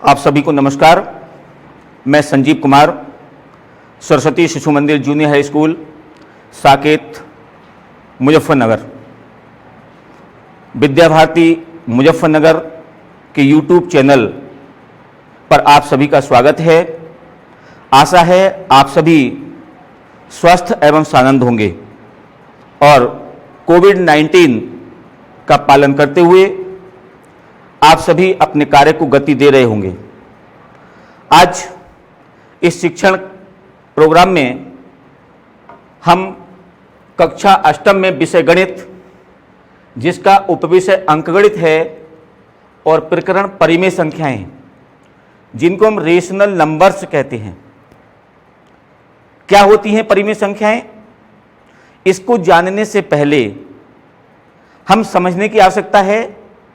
आप सभी को नमस्कार। मैं Sanjeev Kumar, Saraswati Shishu Mandir junior high school, Saket, Muzaffarnagar, Vidya Bharati Muzaffarnagar के यूट्यूब चैनल पर आप सभी का स्वागत है। आशा है आप सभी स्वस्थ एवं सानंद होंगे और कोविड-19 का पालन करते हुए आप सभी अपने कार्य को गति दे रहे होंगे। आज इस शिक्षण प्रोग्राम में हम कक्षा अष्टम में विषय गणित, जिसका उपविषय अंकगणित है, और प्रकरण परिमेय संख्याएं, जिनको हम रेशनल नंबर्स कहते हैं। क्या होती हैं परिमेय संख्याएं? इसको जानने से पहले हम समझने की आवश्यकता है।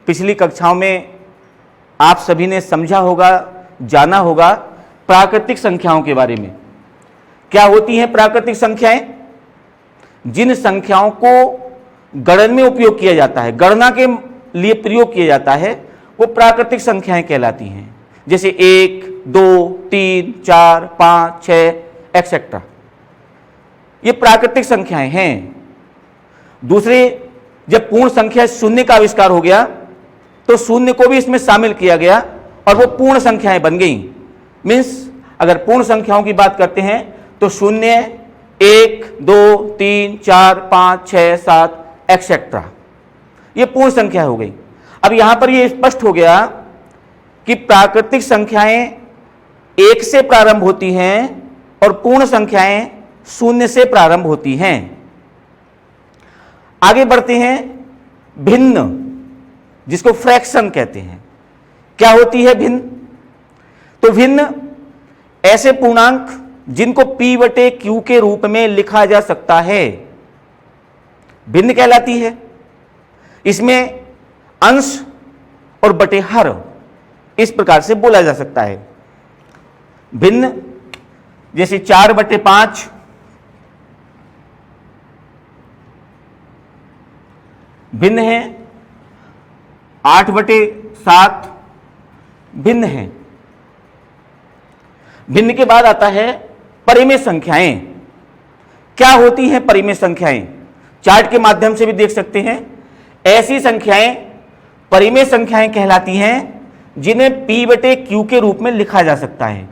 पिछली कक्षाओं में आप सभी ने समझा होगा, जाना होगा प्राकृतिक संख्याओं के बारे में। क्या होती हैं प्राकृतिक संख्याएं? जिन संख्याओं को गणन में उपयोग किया जाता है, गणना के लिए प्रयोग किया जाता है, वो प्राकृतिक संख्याएं कहलाती हैं। जैसे 1, 2, 3, 4, 5, 6 एक्सेट्रा, ये प्राकृतिक संख्याएं हैं। दूसरे, जब पूर्ण संख्या शून्य का आविष्कार हो गया तो शून्य को भी इसमें शामिल किया गया और वो पूर्ण संख्याएं बन गई। मीन्स अगर पूर्ण संख्याओं की बात करते हैं तो 0, 1, 2, 3, 4, 5, 6, 7 एक्सेट्रा, ये पूर्ण संख्या हो गई। अब यहां पर ये स्पष्ट हो गया कि प्राकृतिक संख्याएं 1 से प्रारंभ होती हैं और पूर्ण संख्याएं 0 से प्रारंभ होती हैं। आगे बढ़ते हैं। भिन्न, जिसको फ्रैक्शन कहते हैं। क्या होती है भिन्न? तो भिन्न ऐसे पूर्णांक जिनको P/Q के रूप में लिखा जा सकता है, भिन्न कहलाती है। इसमें अंश और बटेहर इस प्रकार से बोला जा सकता है। भिन्न जैसे 4/5, भिन्न है। 8/7 भिन्न है। भिन्न के बाद आता है परिमेय संख्याएं। क्या होती हैं परिमेय संख्याएं? चार्ट के माध्यम से भी देख सकते हैं। ऐसी संख्याएं परिमेय संख्याएं कहलाती हैं जिन्हें P/Q के रूप में लिखा जा सकता है।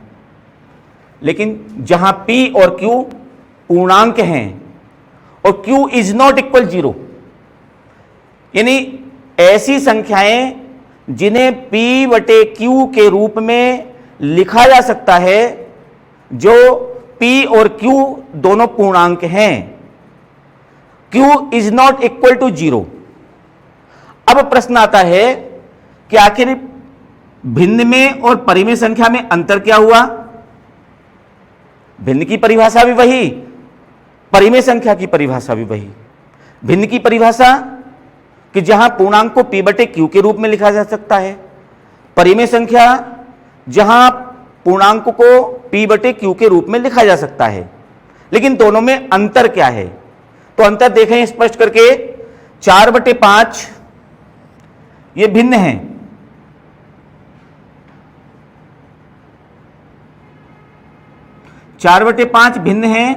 लेकिन जहां P और Q पूर्णांक हैं और Q इज नॉट इक्वल 0, यानी ऐसी संख्याएं जिन्हें P/Q के रूप में लिखा जा सकता है, जो P और Q दोनों पूर्णांक हैं, Q is not equal to 0। अब प्रश्न आता है कि आखिर भिन्न में और परिमेय संख्या में अंतर क्या हुआ? भिन्न की परिभाषा भी वही, परिमेय संख्या की परिभाषा भी वही। भिन्न की परिभाषा कि जहां पूर्णांक को P/Q के रूप में लिखा जा सकता है, परिमेय संख्या जहां पूर्णांक को P/Q के रूप में लिखा जा सकता है। लेकिन दोनों में अंतर क्या है? तो अंतर देखें स्पष्ट करके। 4/5 ये भिन्न है। चार बटे 5 भिन्न है।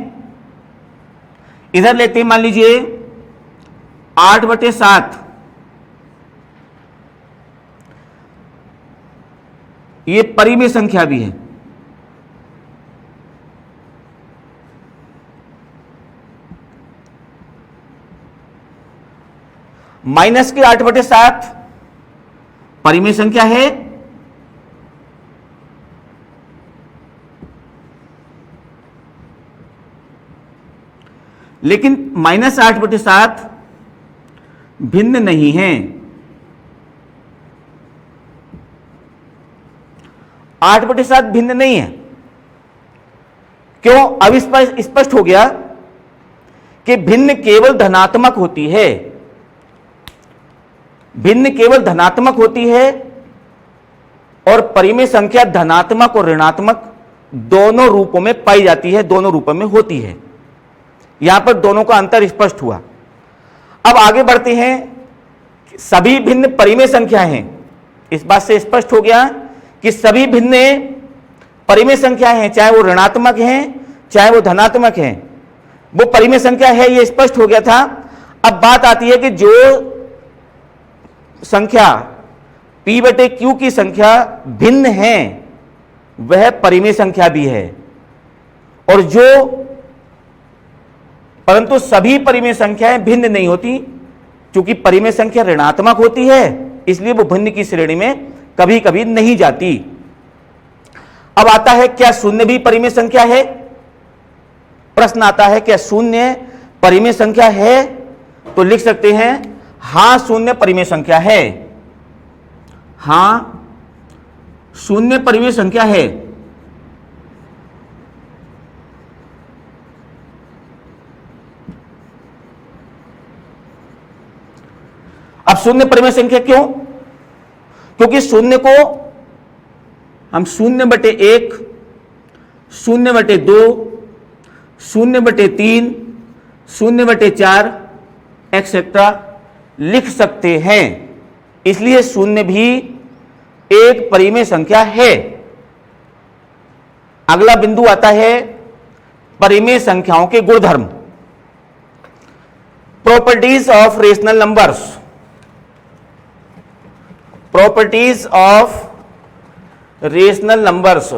इधर लेते हैं, मान लीजिए 8/7, ये परिमेय संख्या भी है। माइनस के 8/7 परिमेय संख्या है। लेकिन -8/7 भिन्न नहीं है। 8/7 भिन्न नहीं है। क्यों? अब स्पष्ट हो गया कि भिन्न केवल धनात्मक होती है। भिन्न केवल धनात्मक होती है और परिमेय संख्या धनात्मक और ऋणात्मक दोनों रूपों में पाई जाती है, दोनों रूपों में होती है। यहां पर दोनों का अंतर स्पष्ट हुआ। अब आगे बढ़ते हैं। सभी भिन्न परिमेय संख्या हैं। इस बात से स्पष्ट हो गया कि सभी भिन्न परिमेय संख्या हैं, चाहे वो ऋणात्मक हैं चाहे वो धनात्मक हैं, वो परिमेय संख्या है, ये स्पष्ट हो गया था। अब बात आती है कि जो संख्या p बटे q की संख्या भिन्न है वह परिमेय संख्या भी है, और परंतु सभी परिमेय संख्याएं भिन्न नहीं होती, क्योंकि परिमेय संख्या ऋणात्मक होती है, इसलिए वो भिन्न की श्रेणी में कभी कभी नहीं जाती। अब आता है क्या शून्य भी परिमेय संख्या है? प्रश्न आता है क्या शून्य परिमेय संख्या है? तो लिख सकते हैं हां शून्य परिमेय संख्या है, हां शून्य परिमेय संख्या है। अब शून्य परिमेय संख्या क्यों? क्योंकि शून्य को हम 0/1, 0/2, 0/3, 0/4 एक्सेट्रा लिख सकते हैं, इसलिए शून्य भी एक परिमेय संख्या है। अगला बिंदु आता है परिमेय संख्याओं के गुणधर्म, properties of rational numbers. Properties of rational numbers.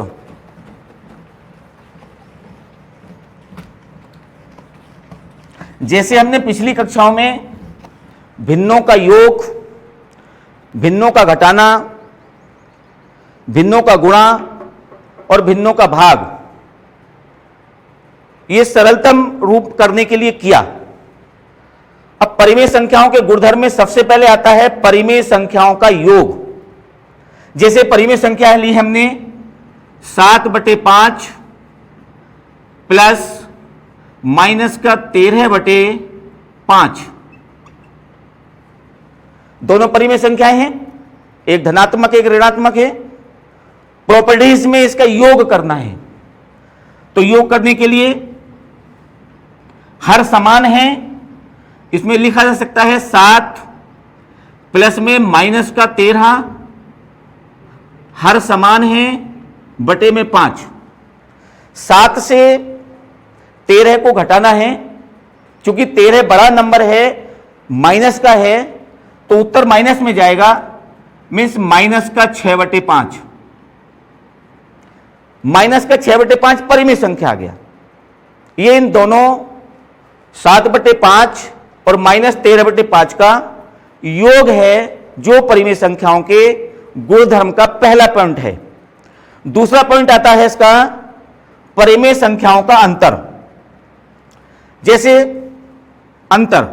जैसे हमने पिछली कक्षाओं में भिन्नों का योग, भिन्नों का घटाना, भिन्नों का गुणा और भिन्नों का भाग, ये सरलतम रूप करने के लिए किया। अब परिमेय संख्याओं के गुणधर्म में सबसे पहले आता है परिमेय संख्याओं का योग। जैसे परिमेय संख्या ली हमने 7/5 प्लस माइनस का 13/5, दोनों परिमेय संख्याएं हैं, एक धनात्मक एक ऋणात्मक है। प्रॉपर्टीज में इसका योग करना है, तो योग करने के लिए हर समान है, इसमें लिखा जा सकता है 7 प्लस में माइनस का 13, हर समान है बटे में 5। 7 से 13 को घटाना है, क्योंकि 13 बड़ा नंबर है, माइनस का है, तो उत्तर माइनस में जाएगा, मीन्स माइनस का 6/5। माइनस का 6/5 परिमेय संख्या आ गया। ये इन दोनों 7/5 और माइनस 13/5 का योग है, जो परिमेय संख्याओं के गुणधर्म का पहला पॉइंट है। दूसरा पॉइंट आता है इसका परिमेय संख्याओं का अंतर। जैसे अंतर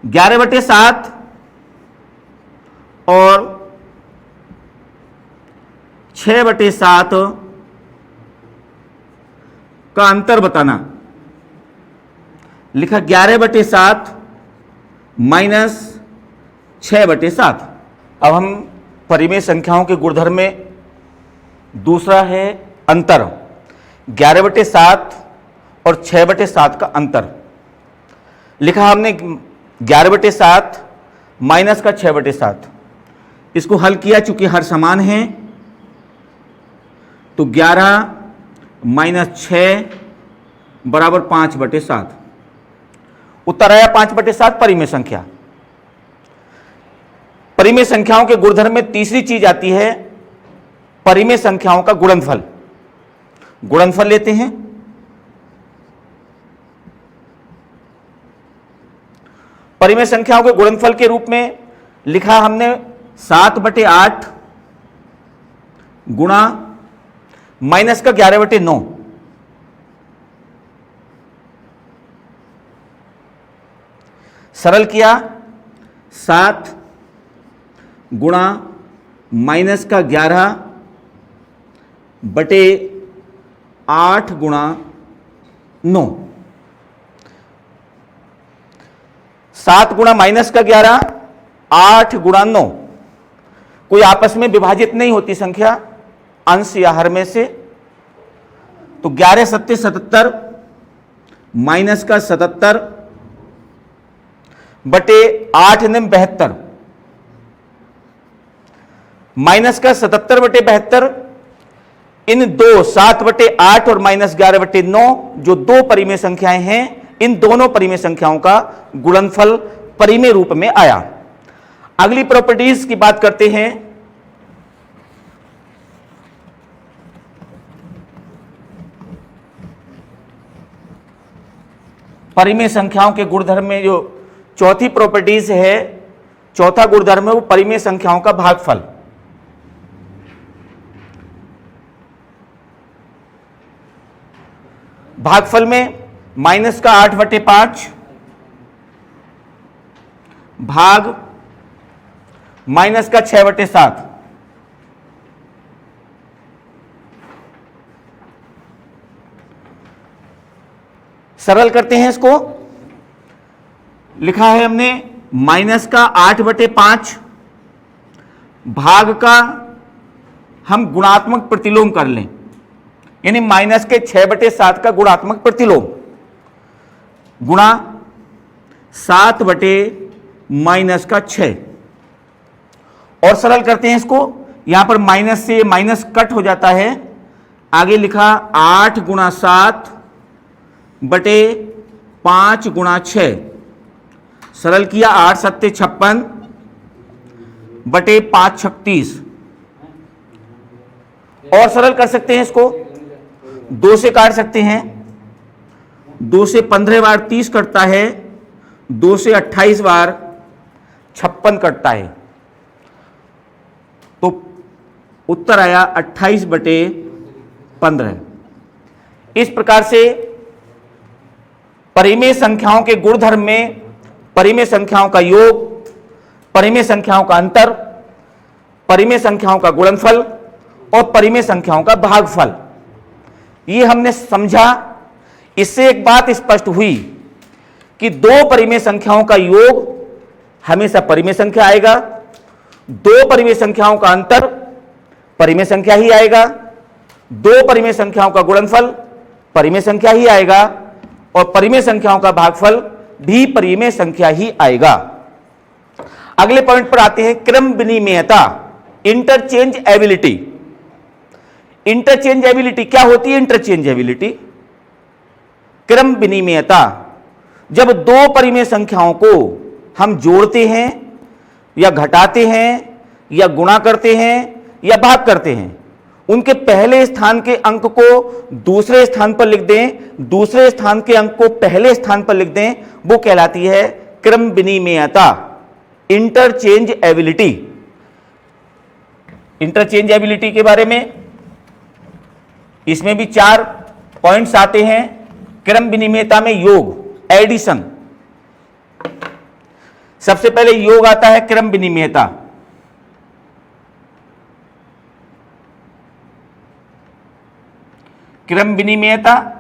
11/7 और 6/7 का अंतर बताना। लिखा 11/7 माइनस 6/7। अब हम परिमेय संख्याओं के गुणधर्म में दूसरा है अंतर, 11/7 और 6/7 का अंतर। लिखा हमने 11/7 माइनस का 6/7। इसको हल किया, चूंकि हर समान है, तो 11 माइनस 6 बराबर 5/7। उत्तर आया 5/7 परिमेय संख्या। परिमेय संख्याओं के गुणधर्म में तीसरी चीज आती है परिमेय संख्याओं का गुणनफल। गुणनफल लेते हैं। परिमेय संख्याओं के गुणनफल के रूप में लिखा हमने 7/8 गुणा माइनस का 11/9। सरल किया, 7 गुणा माइनस का 11/8 गुणा 9। 7 गुणा माइनस का 11, 8 गुणा 9। कोई आपस में विभाजित नहीं होती संख्या, अंश या हर में से। तो 11 सत्ते 77 माइनस का 77 बटे 8 9 72। माइनस का 77/72, इन दो 7/8 और -11/9 जो दो परिमेय संख्याएं हैं, इन दोनों परिमेय संख्याओं का गुणनफल परिमेय रूप में आया। अगली प्रॉपर्टीज की बात करते हैं। परिमेय संख्याओं के गुणधर्म में जो चौथी प्रॉपर्टीज है, चौथा गुणधर्म है वो परिमेय संख्याओं का भागफल। भागफल में माइनस का 8/5 भाग माइनस का 6/7। सरल करते हैं इसको। लिखा है हमने माइनस का 8/5 भाग का हम गुणात्मक प्रतिलोम कर लें, यानी माइनस के 6/7 का गुणात्मक प्रतिलोम गुणा 7/-6 और सरल करते हैं इसको। यहां पर माइनस से माइनस कट हो जाता है। आगे लिखा 8 × 7/5 × 6। सरल किया 8 × 7 = 56 5 × 36। और सरल कर सकते हैं इसको, 2 से काट सकते हैं। 2 से 15 बार 30 कटता है, 2 से 28 बार 56 कटता है, तो उत्तर आया 28/15। इस प्रकार से परिमेय संख्याओं के गुणधर्म में परिमेय संख्याओं का योग, परिमेय संख्याओं का अंतर, परिमेय संख्याओं का गुणनफल और परिमेय संख्याओं का भागफल, ये हमने समझा। इससे एक बात स्पष्ट हुई कि दो परिमेय संख्याओं का योग हमेशा परिमेय संख्या आएगा, दो परिमेय संख्याओं का अंतर परिमेय संख्या ही आएगा, दो परिमेय संख्याओं का गुणनफल परिमेय संख्या ही आएगा और परिमेय संख्याओं का भागफल भी परिमेय संख्या ही आएगा। अगले पॉइंट पर आते हैं, क्रम विनिमेयता, इंटरचेंज एबिलिटी। इंटरचेंजेबिलिटी क्या होती है? इंटरचेंजेबिलिटी, क्रम विनिमेयता, जब दो परिमेय संख्याओं को हम जोड़ते हैं या घटाते हैं या गुणा करते हैं या भाग करते हैं, उनके पहले स्थान के अंक को दूसरे स्थान पर लिख दें, दूसरे स्थान के अंक को पहले स्थान पर लिख दें, वो कहलाती है क्रम विनिमेयता, इंटरचेंज एबिलिटी। इंटरचेंज एबिलिटी के बारे में इसमें भी 4 पॉइंट्स आते हैं। क्रम विनिमेयता में योग, एडिशन, सबसे पहले योग आता है क्रम विनिमेयता। क्रम विनिमेयता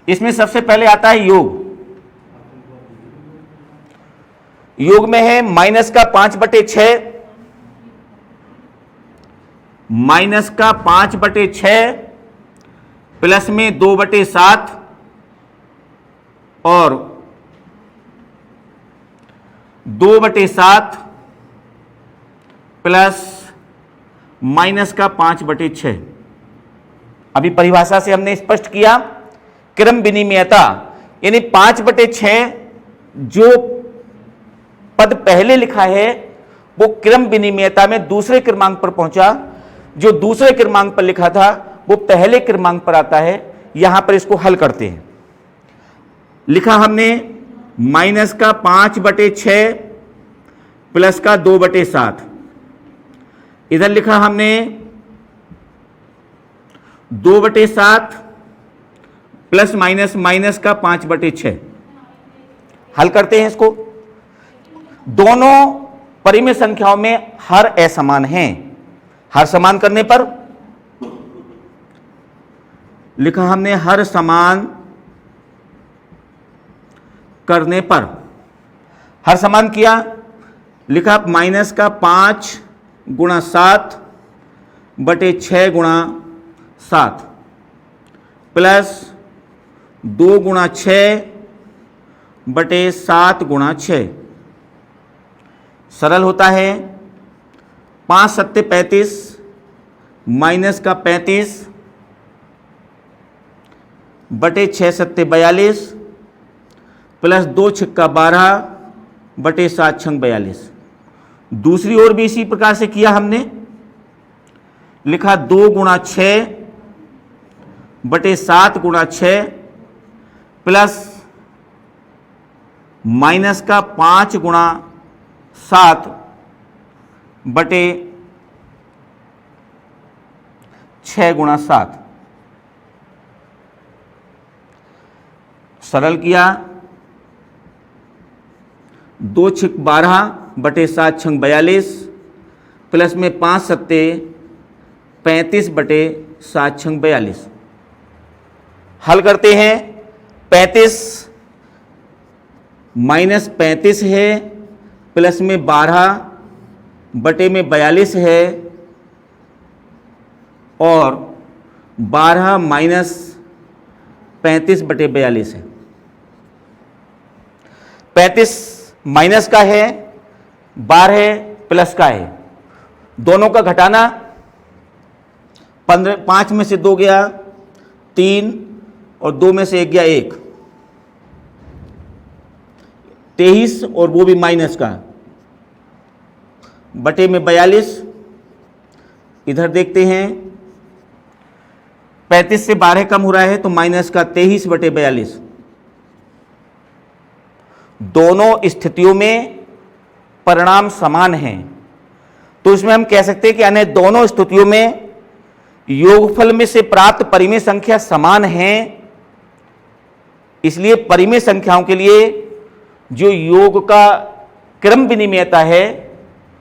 इसमें सबसे पहले आता है योग। योग में है माइनस का 5/6, माइनस का 5/6 प्लस में 2/7 और 2/7 प्लस माइनस का 5/6। अभी परिभाषा से हमने स्पष्ट किया, क्रम विनिमेयता यानी 5/6 जो पद पहले लिखा है वो क्रम विनिमेयता में दूसरे क्रमांक पर पहुंचा, जो दूसरे क्रमांक पर लिखा था वो पहले क्रमांक पर आता है। यहां पर इसको हल करते हैं। लिखा हमने माइनस का 5/6 प्लस का 2/7, इधर लिखा हमने 2/7 प्लस माइनस माइनस का 5/6। हल करते हैं इसको। दोनों परिमेय संख्याओं में हर असमान हैं। हर समान करने पर लिखा हमने हर समान करने पर, हर समान किया, लिखा माइनस का 5 × 7/6 × 7 प्लस 2 × 6/7 × 6 सरल होता है 5 सत्ते 35 माइनस का 35 बटे 6 सत्ते 42 प्लस 2 छिक्का 12 बटे 7 छंग 42। दूसरी ओर भी इसी प्रकार से किया हमने, लिखा 2 गुणा 6 बटे 7 गुणा 6 प्लस माइनस का 5 गुणा 7 बटे 6 गुणा 7। सरल किया 2 छिक 12 बटे 7 छंग 42 प्लस में 5 सत्ते 35 बटे 7 छंग 42। हल करते हैं। 35 माइनस 35 है प्लस में 12 बटे में 42 है और 12 माइनस 35 बटे 42 है। 35 माइनस का है, 12 प्लस का है, दोनों का घटाना 5 में से 2 गया 3 और 2 में से 1 गया 1, 23 और वो भी माइनस का बटे में 42। इधर देखते हैं 35 से 12 कम हो रहा है तो माइनस का 23 बटे 42। दोनों स्थितियों में परिणाम समान हैं तो इसमें हम कह सकते हैं कि अन्य दोनों स्थितियों में योगफल में से प्राप्त परिमेय संख्या समान है। इसलिए परिमेय संख्याओं के लिए जो योग का क्रम विनिमेयता है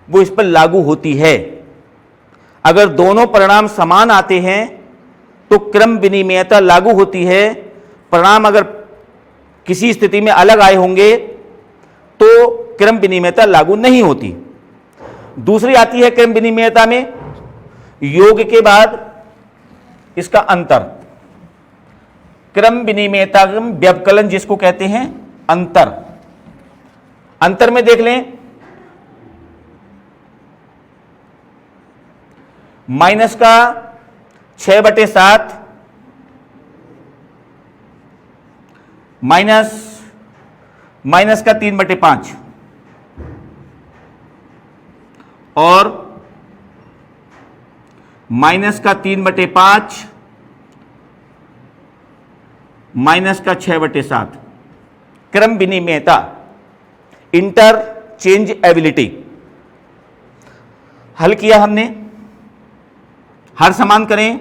वो इस पर लागू होती है। अगर दोनों परिणाम समान आते हैं तो क्रम विनिमेयता लागू होती है। परिणाम अगर किसी स्थिति में अलग आए होंगे तो क्रम विनिमेयता लागू नहीं होती। दूसरी आती है क्रम विनिमेयता में योग के बाद इसका अंतर, क्रम विनिमेयता व्यवकलन जिसको कहते हैं अंतर। अंतर में देख लें माइनस का 6 बटे 7 माइनस का 3 बटे 5 और माइनस का 3 बटे 5 माइनस का 6 बटे 7। क्रम विनिमेयता इंटरचेंज एबिलिटी। हल किया हमने, हर समान करें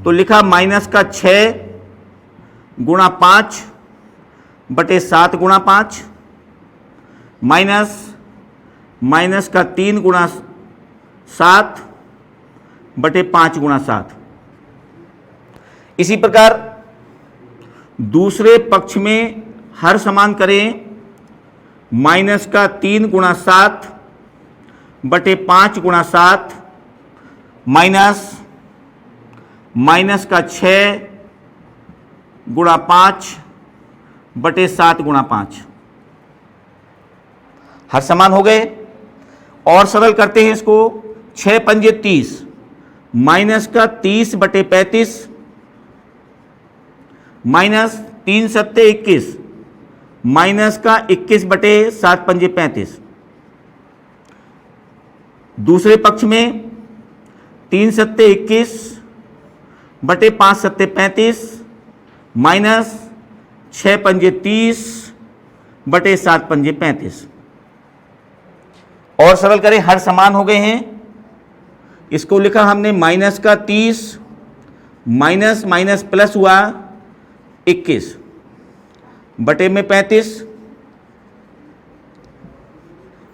तो लिखा माइनस का 6 गुणा 5 बटे 7 गुणा 5 माइनस का 3 गुणा 7 बटे 5 गुणा 7। इसी प्रकार दूसरे पक्ष में हर समान करें, माइनस का 3 गुणा 7 बटे 5 गुणा 7 माइनस का 6 गुणा 5 बटे 7 गुणा 5। हर समान हो गए और सरल करते हैं इसको। 6 पंजे 30 माइनस का 30 बटे 35 माइनस 3 सत्ते 21 माइनस का 21 बटे 7 पंजे 35। दूसरे पक्ष में 3 सत्ते 21 बटे 5 सत्ते 35 माइनस 6 पंजे 30 बटे 7 पंजे 35। और सरल करें, हर समान हो गए हैं। इसको लिखा हमने माइनस का 30 माइनस माइनस प्लस हुआ 21 बटे में 35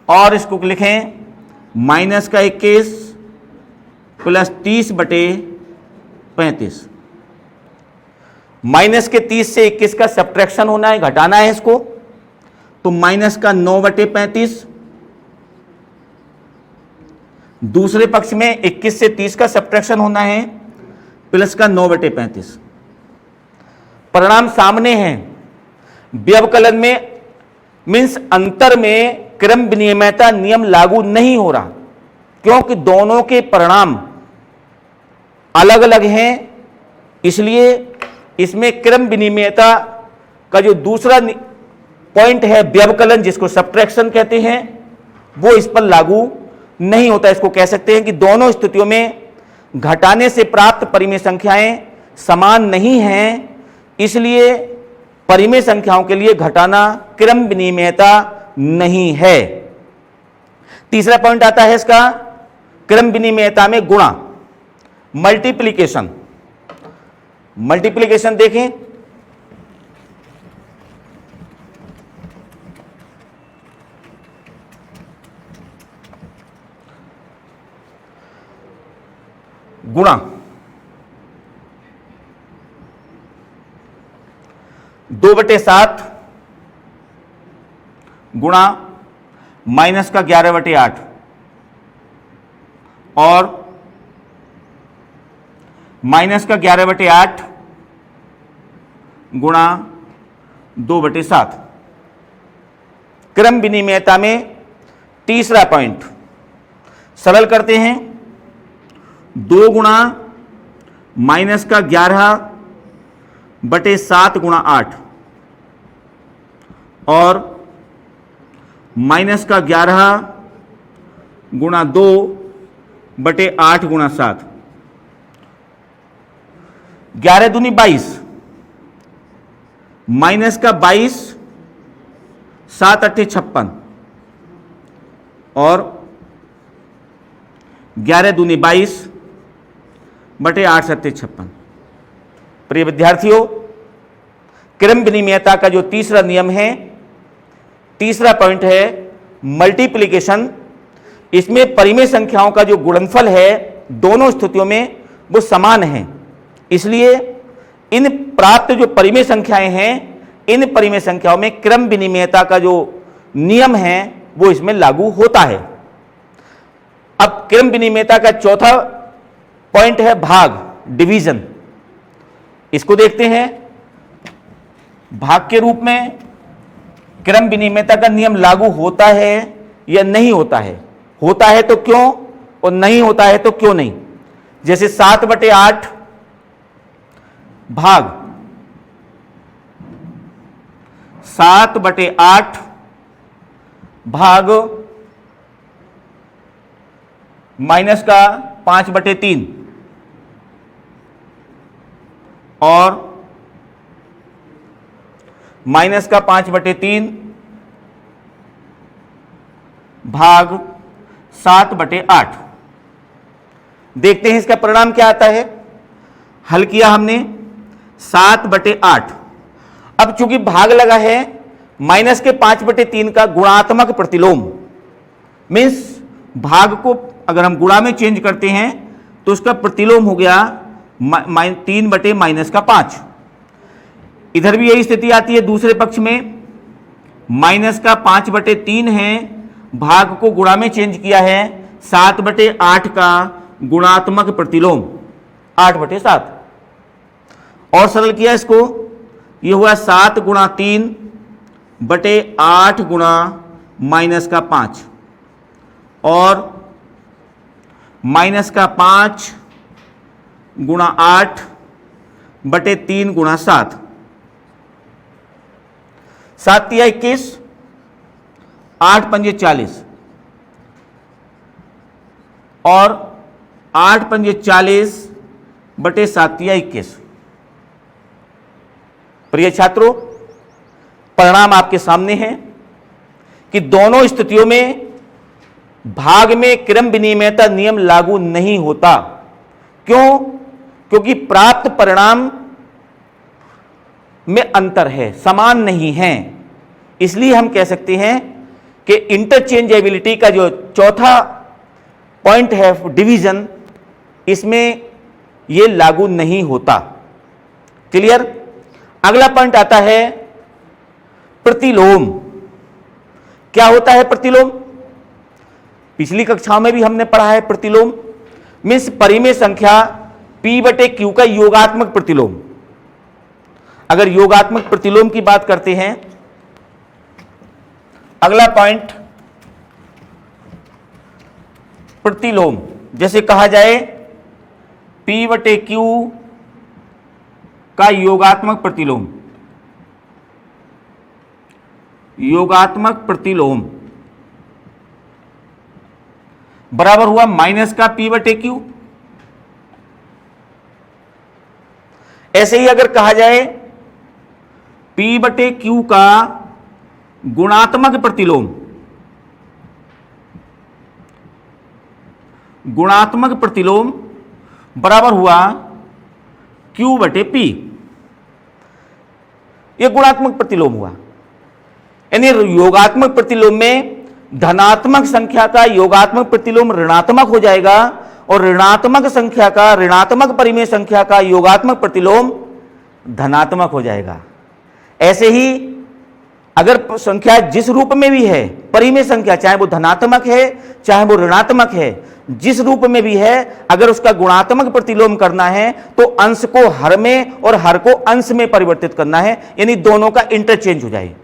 और इसको लिखें माइनस का 21 प्लस 30 बटे 35। माइनस के 30 से 21 का सब्ट्रैक्शन होना है, घटाना है इसको, तो माइनस का 9 बटे 35। दूसरे पक्ष में 21 से 30 का सब्ट्रैक्शन होना है, प्लस का 9 बटे 35। परिणाम सामने हैं। व्यवकलन में मीन्स अंतर में क्रम विनिमयता नियम लागू नहीं हो रहा, क्योंकि दोनों के परिणाम अलग अलग हैं। इसलिए इसमें क्रम विनिमयता का जो दूसरा पॉइंट है व्यवकलन, जिसको सब्ट्रैक्शन कहते हैं, वो इस पर लागू नहीं होता। इसको कह सकते हैं कि दोनों स्थितियों में घटाने से प्राप्त परिमेय संख्याएं समान नहीं हैं, इसलिए परिमेय संख्याओं के लिए घटाना क्रम विनिमयता नहीं है। तीसरा पॉइंट आता है इसका, क्रम विनिमयता में गुणा, मल्टीप्लिकेशन। मल्टीप्लिकेशन देखें, गुणा 2/7 गुणा माइनस का 11/8 और माइनस का 11/8 गुणा 2/7। क्रम विनिमयता में तीसरा पॉइंट सरल करते हैं, 2 गुणा माइनस का 11/7 गुणा 8 और माइनस का 11 गुणा 2/8 गुणा 7। 11 दूनी 22, माइनस का 22, 7 8 56 और 11 दूनी 22/8 7 56। प्रिय विद्यार्थियों, क्रम विनिमयता का जो तीसरा नियम है, तीसरा पॉइंट है मल्टीप्लिकेशन। इसमें परिमेय संख्याओं का जो गुणनफल है दोनों स्थितियों में वो समान है, इसलिए इन प्राप्त जो परिमेय संख्याएं हैं, इन परिमेय संख्याओं में क्रम विनिमयता का जो नियम है वो इसमें लागू होता है। अब क्रम विनिमयता का चौथा पॉइंट है भाग, डिवीजन। इसको देखते हैं। भाग के रूप में क्रम विनिमयता का नियम लागू होता है या नहीं होता है, होता है तो क्यों और नहीं होता है तो क्यों नहीं। जैसे 7/8 भाग 7/8 भाग माइनस का 5/3 और माइनस का 5/3 भाग 7/8। देखते हैं इसका परिणाम क्या आता है। हल किया हमने 7/8। अब चूंकि भाग लगा है, माइनस के 5/3 का गुणात्मक प्रतिलोम, मीन्स भाग को अगर हम गुणा में चेंज करते हैं तो उसका प्रतिलोम हो गया 3/-5। इधर भी यही स्थिति आती है दूसरे पक्ष में, माइनस का 5/3 है, भाग को गुणा में चेंज किया है 7/8 का गुणात्मक प्रतिलोम 8/7 और सरल किया इसको, ये हुआ 7 गुणा 3/8 गुणा माइनस का 5 और माइनस का 5 गुणा 8/3 गुणा 7। 7 × 21, 8 × 40 और 8 × 40/7 × 21। प्रिय छात्रों, परिणाम आपके सामने है कि दोनों स्थितियों में भाग में क्रम विनिमयता नियम लागू नहीं होता। क्यों? क्योंकि प्राप्त परिणाम में अंतर है, समान नहीं है। इसलिए हम कह सकते हैं कि इंटरचेंजेबिलिटी का जो चौथा पॉइंट है डिवीजन, इसमें यह लागू नहीं होता। क्लियर? अगला पॉइंट आता है प्रतिलोम। क्या होता है प्रतिलोम? पिछली कक्षाओं में भी हमने पढ़ा है। प्रतिलोम मीन्स परिमेय संख्या P/Q का योगात्मक प्रतिलोम। अगर योगात्मक प्रतिलोम की बात करते हैं, अगला पॉइंट प्रतिलोम, जैसे कहा जाए P/Q का योगात्मक प्रतिलोम, योगात्मक प्रतिलोम बराबर हुआ माइनस का P/Q। ऐसे ही अगर कहा जाए P/Q का गुणात्मक प्रतिलोम, गुणात्मक प्रतिलोम बराबर हुआ Q/P। यह गुणात्मक प्रतिलोम हुआ, यानी योगात्मक प्रतिलोम में धनात्मक संख्या का योगात्मक प्रतिलोम ऋणात्मक हो जाएगा और ऋणात्मक संख्या का, ऋणात्मक परिमेय संख्या का योगात्मक प्रतिलोम धनात्मक हो जाएगा। ऐसे ही अगर संख्या जिस रूप में भी है, परिमेय संख्या चाहे वो धनात्मक है चाहे वो ऋणात्मक है, जिस रूप में भी है, अगर उसका गुणात्मक प्रतिलोम करना है तो अंश को हर में और हर को अंश में परिवर्तित करना है, यानी दोनों का इंटरचेंज हो जाए,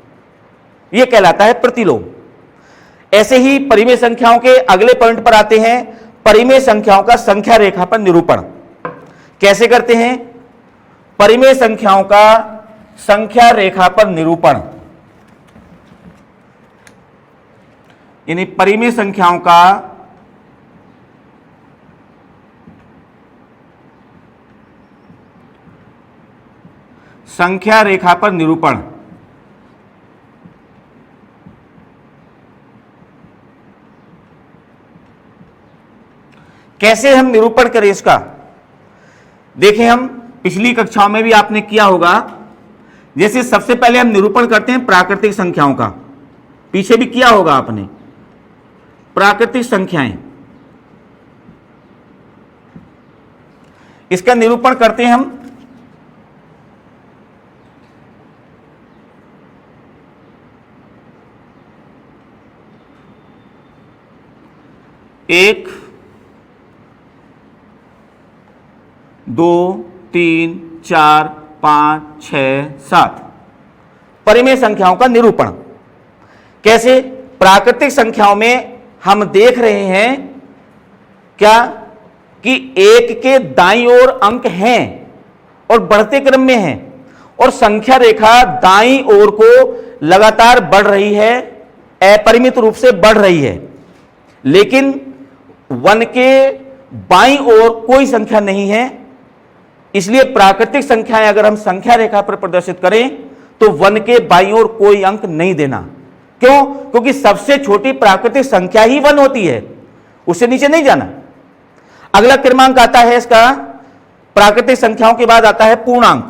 यह कहलाता है प्रतिलोम। ऐसे ही परिमेय संख्याओं के अगले पॉइंट पर आते हैं, परिमेय संख्याओं का संख्या रेखा पर निरूपण कैसे करते हैं। परिमेय संख्याओं का संख्या रेखा पर निरूपण, यानी परिमेय संख्याओं का संख्या रेखा पर निरूपण कैसे हम निरूपण करें इसका, देखें हम पिछली कक्षाओं में भी आपने किया होगा। जैसे सबसे पहले हम निरूपण करते हैं प्राकृतिक संख्याओं का, पीछे भी किया होगा आपने। प्राकृतिक संख्याएं, इसका निरूपण करते हैं हम एक, 2, 3, 4, 5, 6, 7 परिमेय संख्याओं का निरूपण कैसे। प्राकृतिक संख्याओं में हम देख रहे हैं क्या कि एक के दाईं ओर अंक हैं और बढ़ते क्रम में हैं, और संख्या रेखा दाईं ओर को लगातार बढ़ रही है, अपरिमित रूप से बढ़ रही है, लेकिन 1 के बाईं ओर कोई संख्या नहीं है। इसलिए प्राकृतिक संख्याएं अगर हम संख्या रेखा पर प्रदर्शित करें तो 1 के बाईं ओर कोई अंक नहीं देना। क्यों? क्योंकि सबसे छोटी प्राकृतिक संख्या ही 1 होती है, उससे नीचे नहीं जाना। अगला क्रमांक आता है इसका, प्राकृतिक संख्याओं के बाद आता है पूर्णांक।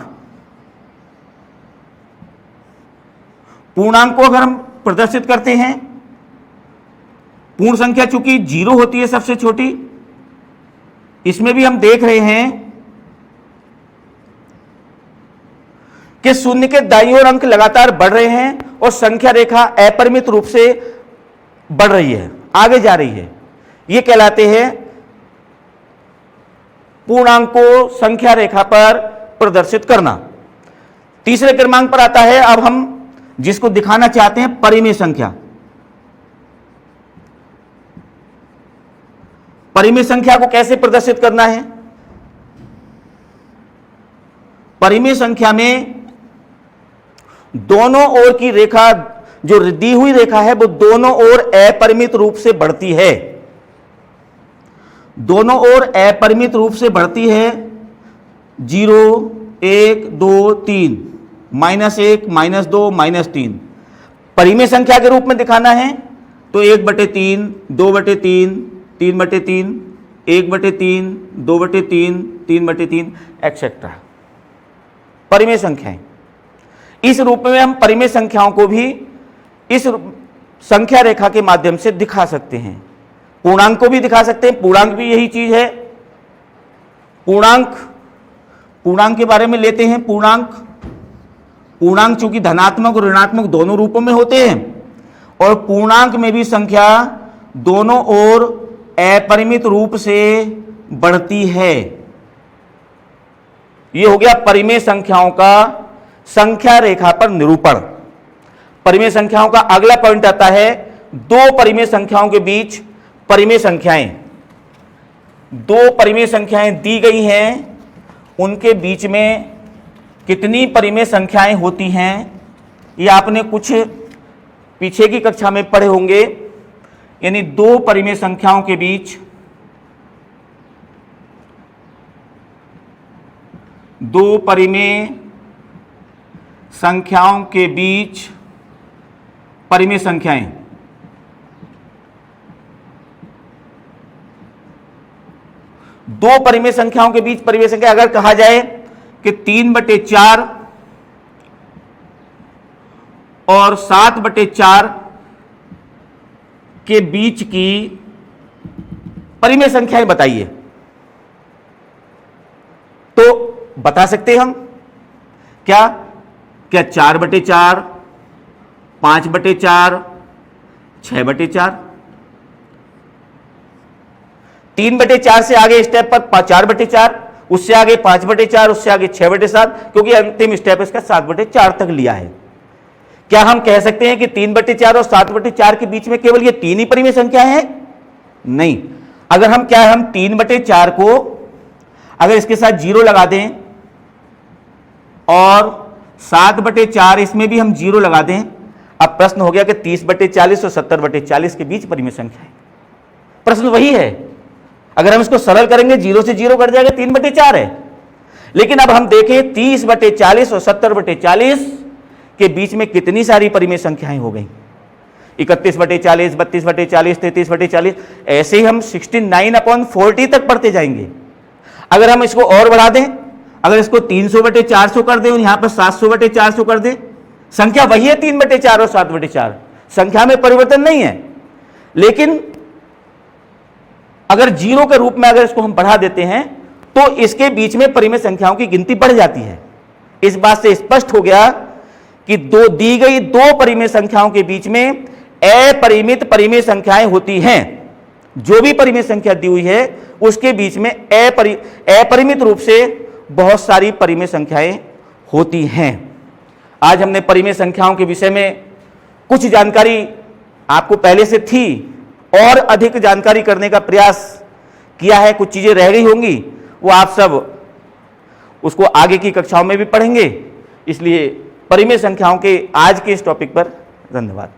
पूर्णांक को अगर हम प्रदर्शित करते हैं, पूर्ण संख्या चूंकि 0 होती है सबसे छोटी, इसमें भी हम देख रहे हैं कि शून्य के दाईं ओर अंक लगातार बढ़ रहे हैं और संख्या रेखा अपरिमित रूप से बढ़ रही है, आगे जा रही है। ये कहलाते हैं पूर्णांक को संख्या रेखा पर प्रदर्शित करना। तीसरे क्रमांक पर आता है अब हम जिसको दिखाना चाहते हैं परिमेय संख्या। परिमेय संख्या को कैसे प्रदर्शित करना है। परिमेय संख्या में दोनों ओर की रेखा, जो दी हुई रेखा है, वो दोनों ओर अपरिमित रूप से बढ़ती है, दोनों ओर अपरिमित रूप से बढ़ती है। 0, 1, 2, 3, -1, -2, -3 परिमेय संख्या के रूप में दिखाना है तो 1/3, 2/3, 3/3, 1/3, 2/3, 3/3 एक्सेट्रा परिमेय संख्याएं। इस रूप में हम परिमेय संख्याओं को भी इस संख्या रेखा के माध्यम से दिखा सकते हैं। पूर्णांक को भी दिखा सकते हैं, पूर्णांक भी यही चीज है। पूर्णांक के बारे में लेते हैं। पूर्णांक चूंकि धनात्मक और ऋणात्मक दोनों रूपों में होते हैं, और पूर्णांक में भी संख्या दोनों ओर अपरिमित रूप से बढ़ती है। यह हो गया परिमेय संख्याओं का संख्या रेखा पर निरूपण। परिमेय संख्याओं का अगला पॉइंट आता है दो परिमेय संख्याओं के बीच परिमेय संख्याएं। दो परिमेय संख्याएं दी गई हैं, उनके बीच में कितनी परिमेय संख्याएं होती हैं, ये आपने कुछ पीछे की कक्षा में पढ़े होंगे। यानी दो परिमेय संख्याओं के बीच दो परिमेय संख्याओं के बीच परिमेय संख्याएं दो परिमेय संख्याओं के बीच परिमेय संख्या अगर कहा जाए कि 3/4 और 7/4 के बीच की परिमेय संख्याएं बताइए, तो बता सकते हैं हम क्या 4/4, 5/4, 6/4। 3/4 से आगे स्टेप पर 4/4, उससे आगे 5/4, उससे आगे 6/7, क्योंकि अंतिम स्टेप इसका 7/4 तक लिया है। क्या हम कह सकते हैं कि 3/4 और 7/4 के बीच में केवल ये तीन ही परिमेय संख्या है? नहीं। अगर हम 3/4 को अगर इसके साथ 0 लगा दें और 7/4 इसमें भी हम 0 लगा दें, अब प्रश्न हो गया कि 30/40 और 70/40 के बीच परिमेय संख्या है। प्रश्न वही है। अगर हम इसको सरल करेंगे 0 से 0 कट जाएगा, 3/4 है। लेकिन अब हम देखें 30/40 और 70/40 के बीच में कितनी सारी परिमेय संख्याएं हो गई। 31/40, 32/40, 33/40, ऐसे ही हम 69/40 तक पढ़ते जाएंगे। अगर हम इसको और बढ़ा दें, अगर इसको 300/400 कर दें और यहां पर 700/400 कर दें, संख्या वही है 3/4 और 7/4, संख्या में परिवर्तन नहीं है। लेकिन अगर 0 के रूप में अगर इसको हम बढ़ा देते हैं तो इसके बीच में परिमेय संख्याओं की गिनती बढ़ जाती है। इस बात से स्पष्ट हो गया कि दी गई दो परिमेय संख्याओं के बीच में अपरिमित परिमेय संख्याएं होती हैं। जो भी परिमेय संख्या दी हुई है उसके बीच में अपरिमित रूप से बहुत सारी परिमेय संख्याएं होती हैं। आज हमने परिमेय संख्याओं के विषय में कुछ जानकारी आपको पहले से थी और अधिक जानकारी करने का प्रयास किया है। कुछ चीजें रह गई होंगी, वो आप सब उसको आगे की कक्षाओं में भी पढ़ेंगे। इसलिए परिमेय संख्याओं के आज के इस टॉपिक पर धन्यवाद।